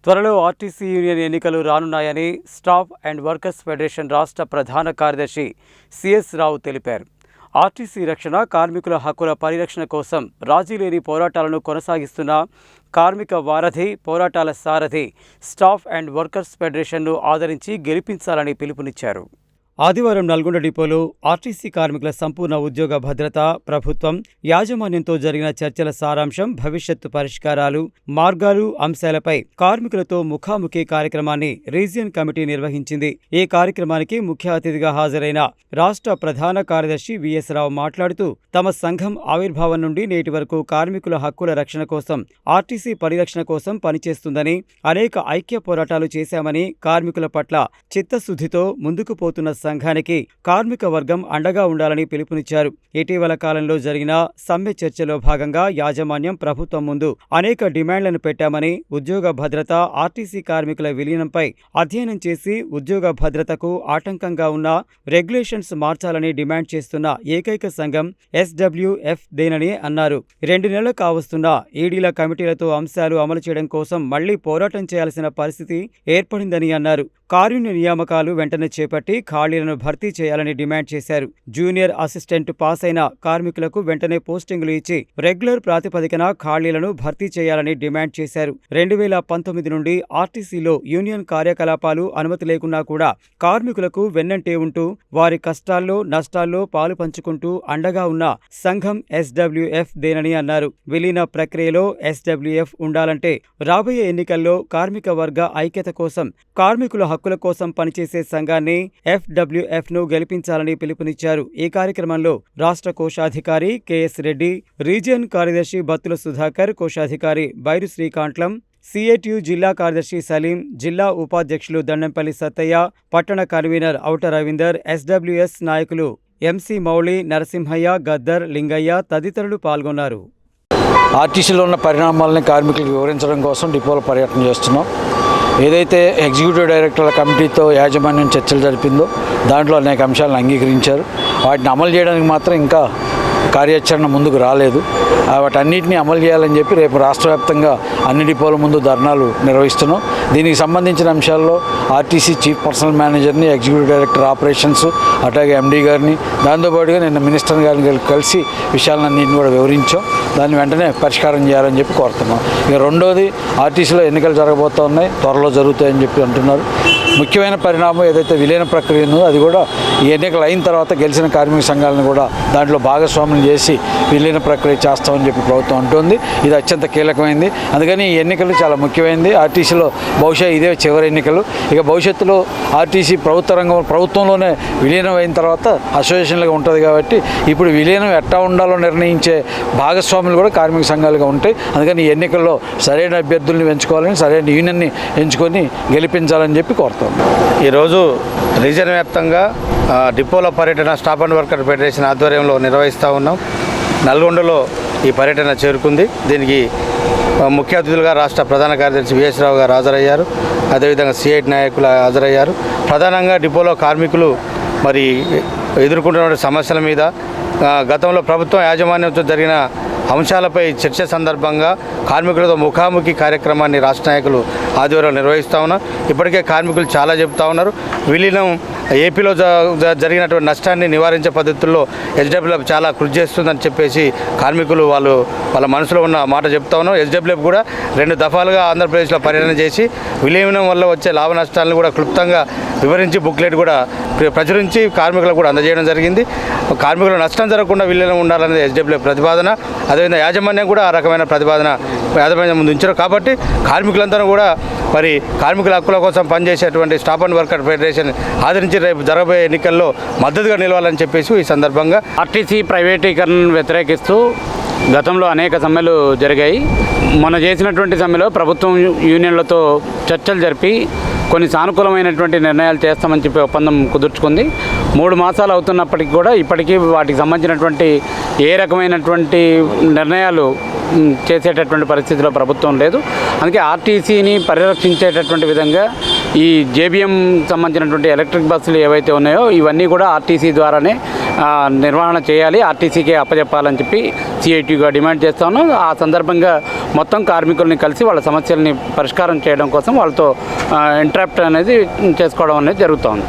త్వరలో RTC union ఎన్నికలు రానున్నాయని staff and workers federation రాష్ట్ర ప్రధాన కార్యదర్శి సిఎస్ రావు తెలిపారు. ఆర్టీసీ రక్షణ, కార్మికుల హక్కుల పరిరక్షణ కోసం రాజీలేని పోరాటాలను కొనసాగిస్తున్న కార్మిక వారధి, పోరాటాల సారథి స్టాఫ్ అండ్ వర్కర్స్ ఫెడరేషన్ను ఆదరించి గెలిపించాలని పిలుపునిచ్చారు. ఆదివారం నల్గొండ డిపోలో ఆర్టీసీ కార్మికుల సంపూర్ణ ఉద్యోగ భద్రత, ప్రభుత్వం, యాజమాన్యంతో జరిగిన చర్చల సారాంశం, భవిష్యత్తు పరిష్కారాలు, మార్గాలు అంశాలపై కార్మికులతో ముఖాముఖి కార్యక్రమాన్ని రీజియన్ కమిటీ నిర్వహించింది. ఈ కార్యక్రమానికి ముఖ్య అతిథిగా హాజరైన రాష్ట్ర ప్రధాన కార్యదర్శి విఎస్ రావు మాట్లాడుతూ, తమ సంఘం ఆవిర్భావం నుండి నేటి వరకు కార్మికుల హక్కుల రక్షణ కోసం, ఆర్టీసీ పరిరక్షణ కోసం పనిచేస్తుందని, అనేక ఐక్య పోరాటాలు చేశామని, కార్మికుల పట్ల చిత్తశుద్ధితో ముందుకు పోతున్న సంఘానికి కార్మిక వర్గం అండగా ఉండాలని పిలుపునిచ్చారు. ఇటీవల కాలంలో జరిగిన సమ్మె చర్చలో భాగంగా యాజమాన్యం ప్రభుత్వం ముందు అనేక డిమాండ్లను పెట్టామని, ఉద్యోగ భద్రత, ఆర్టీసీ కార్మికుల విలీనంపై అధ్యయనం చేసి ఉద్యోగ భద్రతకు ఆటంకంగా ఉన్న రెగ్యులేషన్స్ మార్చాలని డిమాండ్ చేస్తున్న ఏకైక సంఘం ఎస్డబ్ల్యూఎఫ్ దేనని అన్నారు. 2 నెలలు కావస్తున్న ఈడీల కమిటీలతో అంశాలు అమలు చేయడం కోసం మళ్లీ పోరాటం చేయాల్సిన పరిస్థితి ఏర్పడిందని అన్నారు. కార్మిక నియామకాలు వెంటనే చేపట్టి ఖాళీలను భర్తీ చేయాలని డిమాండ్ చేశారు. జూనియర్ అసిస్టెంట్ పాస్ అయిన కార్మికులకు వెంటనే పోస్టింగులు ఇచ్చి రెగ్యులర్ ప్రాతిపదికన ఖాళీలను భర్తీ చేయాలని డిమాండ్ చేశారు. 2019 నుండి ఆర్టీసీలో యూనియన్ కార్యకలాపాలు అనుమతి లేకున్నా కూడా కార్మికులకు వెన్నంటే ఉంటూ వారి కష్టాల్లో, నష్టాల్లో పాలు పంచుకుంటూ అండగా ఉన్న సంఘం ఎస్డబ్ల్యూఎఫ్ దేనని అన్నారు. విలీన ప్రక్రియలో ఎస్డబ్ల్యూఎఫ్ ఉండాలంటే రాబోయే ఎన్నికల్లో కార్మిక వర్గ ఐక్యత కోసం, కార్మికుల హక్కుల కోసం పనిచేసే సంఘాన్ని ఎఫ్డబ్ల్యూఎఫ్ ను గెలిపించాలని పిలుపునిచ్చారు. ఈ కార్యక్రమంలో రాష్ట్ర కోశాధికారి కెఎస్ రెడ్డి, రీజియన్ కార్యదర్శి బత్తుల సుధాకర్, కోశాధికారి బైరు శ్రీకాంట్లం, సిఐటియు జిల్లా కార్యదర్శి సలీం, జిల్లా ఉపాధ్యక్షులు దండంపల్లి సత్తయ్య, పట్టణ కన్వీనర్ ఔట రవీందర్, ఎస్డబ్ల్యూఎస్ నాయకులు ఎంసీ మౌళి, నరసింహయ్య, గద్దర్, లింగయ్య తదితరులు పాల్గొన్నారు. ఆర్టీసీలో ఉన్న పరిణామాలని కార్మికులకు వివరించడం కోసం డిపోలో పర్యటన చేస్తున్నాం. ఏదైతే ఎగ్జిక్యూటివ్ డైరెక్టర్ల కమిటీతో యాజమాన్యం చర్చలు జరిపిందో దాంట్లో అనేక అంశాలను అంగీకరించారు. వాటిని అమలు చేయడానికి మాత్రం ఇంకా కార్యాచరణ ముందుకు రాలేదు. వాటన్నిటిని అమలు చేయాలని చెప్పి రేపు రాష్ట్ర వ్యాప్తంగా అన్ని డిపోల ముందు ధర్నాలు నిర్వహిస్తున్నాం. దీనికి సంబంధించిన అంశాల్లో ఆర్టీసీ చీఫ్ పర్సనల్ మేనేజర్ని, ఎగ్జిక్యూటివ్ డైరెక్టర్ ఆపరేషన్స్, అట్లాగే ఎండీ గారిని, దాంతోపాటుగా నిన్న మినిస్టర్ గారిని కలిసి విషయాలన్నింటినీ కూడా వివరించాం. దాన్ని వెంటనే పరిష్కారం చేయాలని చెప్పి కోరుతున్నాం. ఇక రెండోది, ఆర్టీసీలో ఎన్నికలు జరగబోతూ ఉన్నాయి, త్వరలో జరుగుతాయని చెప్పి అంటున్నారు. ముఖ్యమైన పరిణామం ఏదైతే విలీన ప్రక్రియ ఉందో అది కూడా ఈ ఎన్నికలు అయిన తర్వాత గెలిచిన కార్మిక సంఘాలను కూడా దాంట్లో భాగస్వామ్యం చేసి విలీన ప్రక్రియ చేస్తామని చెప్పి ప్రభుత్వం అంటుంది. ఇది అత్యంత కీలకమైంది. అందుకని ఈ ఎన్నికలు చాలా ముఖ్యమైనది. ఆర్టీసీలో బహుశా ఇదే చివరి ఎన్నికలు. ఇక భవిష్యత్తులో ఆర్టీసీ ప్రభుత్వంలోనే విలీనం అయిన తర్వాత అసోసియేషన్లుగా ఉంటుంది కాబట్టి ఇప్పుడు విలీనం ఎట్టా ఉండాలో నిర్ణయించే భాగస్వాములు కూడా కార్మిక సంఘాలుగా ఉంటాయి. అందుకని ఈ ఎన్నికల్లో సరైన అభ్యర్థుల్ని ఎంచుకోవాలని, సరైన యూనియన్ని ఎంచుకొని గెలిపించాలని చెప్పి కోరుతాం. ఈరోజు రీజన్ వ్యాప్తంగా డిపోల పర్యటన స్టాఫ్ అండ్ వర్కర్ ఫెడరేషన్ ఆధ్వర్యంలో నిర్వహిస్తూ ఉన్నాం. నల్గొండలో ఈ పర్యటన చేరుకుంది. దీనికి ముఖ్య అతిథులుగా రాష్ట్ర ప్రధాన కార్యదర్శి విఎస్ రావు గారు హాజరయ్యారు. అదేవిధంగా సిఐటి నాయకులు హాజరయ్యారు. ప్రధానంగా డిపోలో కార్మికులు మరి ఎదుర్కొంటున్న సమస్యల మీద, గతంలో ప్రభుత్వం యాజమాన్యంతో జరిగిన అంశాలపై చర్చ సందర్భంగా కార్మికులతో ముఖాముఖి కార్యక్రమాన్ని రాష్ట్ర నాయకులు ఆధ్వర్యంలో నిర్వహిస్తూ ఉన్నారు. ఇప్పటికే కార్మికులు చాలా చెబుతూ ఉన్నారు. విలీనం ఏపీలో జరిగినటువంటి నష్టాన్ని నివారించే పద్ధతుల్లో ఎస్డబ్ల్యూఎఫ్ చాలా కృషి చేస్తుందని చెప్పేసి కార్మికులు వాళ్ళ మనసులో ఉన్న మాట చెప్తా ఉన్నారు. ఎస్డబ్ల్యూఎఫ్ కూడా 2 దఫాలుగా ఆంధ్రప్రదేశ్లో పర్యటన చేసి విలీనం వల్ల వచ్చే లాభ నష్టాలను కూడా క్లుప్తంగా వివరించి బుక్లెట్ కూడా ప్రచురించి కార్మికులకు కూడా అందజేయడం జరిగింది. కార్మికుల నష్టం జరగకుండా విలీనం ఉండాలనేది ఎస్డబ్ల్యూఎఫ్ ప్రతిపాదన. అదేవిధంగా యాజమాన్యం కూడా ఆ రకమైన ప్రతిపాదన యాజమాన్యం ముందు ఉంచారు. కాబట్టి కార్మికులందరూ కూడా మరి కార్మికుల హక్కుల కోసం పనిచేసేటువంటి స్టాఫ్ అండ్ వర్కర్ ఫెడరేషన్ ఆదరించి రేపు జరగబోయే ఎన్నికల్లో మద్దతుగా నిలవాలని చెప్పేసి ఈ సందర్భంగా ఆర్టీసీ ప్రైవేటీకరణను వ్యతిరేకిస్తూ గతంలో అనేక సమ్మెలు జరిగాయి. మొన్న చేసినటువంటి సమ్మెలో ప్రభుత్వం యూనియన్లతో చర్చలు జరిపి కొన్ని సానుకూలమైనటువంటి నిర్ణయాలు చేస్తామని చెప్పి ఒప్పందం కుదుర్చుకుంది. 3 మాసాలు అవుతున్నప్పటికీ కూడా ఇప్పటికీ వాటికి సంబంధించినటువంటి ఏ రకమైనటువంటి నిర్ణయాలు చేసేటటువంటి పరిస్థితిలో ప్రభుత్వం లేదు. అందుకే ఆర్టీసీని పరిరక్షించేటటువంటి విధంగా ఈ జేబీఎం సంబంధించినటువంటి ఎలక్ట్రిక్ బస్సులు ఏవైతే ఉన్నాయో ఇవన్నీ కూడా ఆర్టీసీ ద్వారానే నిర్వహణ చేయాలి, ఆర్టీసీకే అప్పచెప్పాలని చెప్పి సిఐటిగా డిమాండ్ చేస్తా ఉన్నాం. ఆ సందర్భంగా మొత్తం కార్మికుల్ని కలిసి వాళ్ళ సమస్యల్ని పరిష్కారం చేయడం కోసం వాళ్ళతో ఇంటరాక్ట్ అనేది చేసుకోవడం అనేది జరుగుతోంది.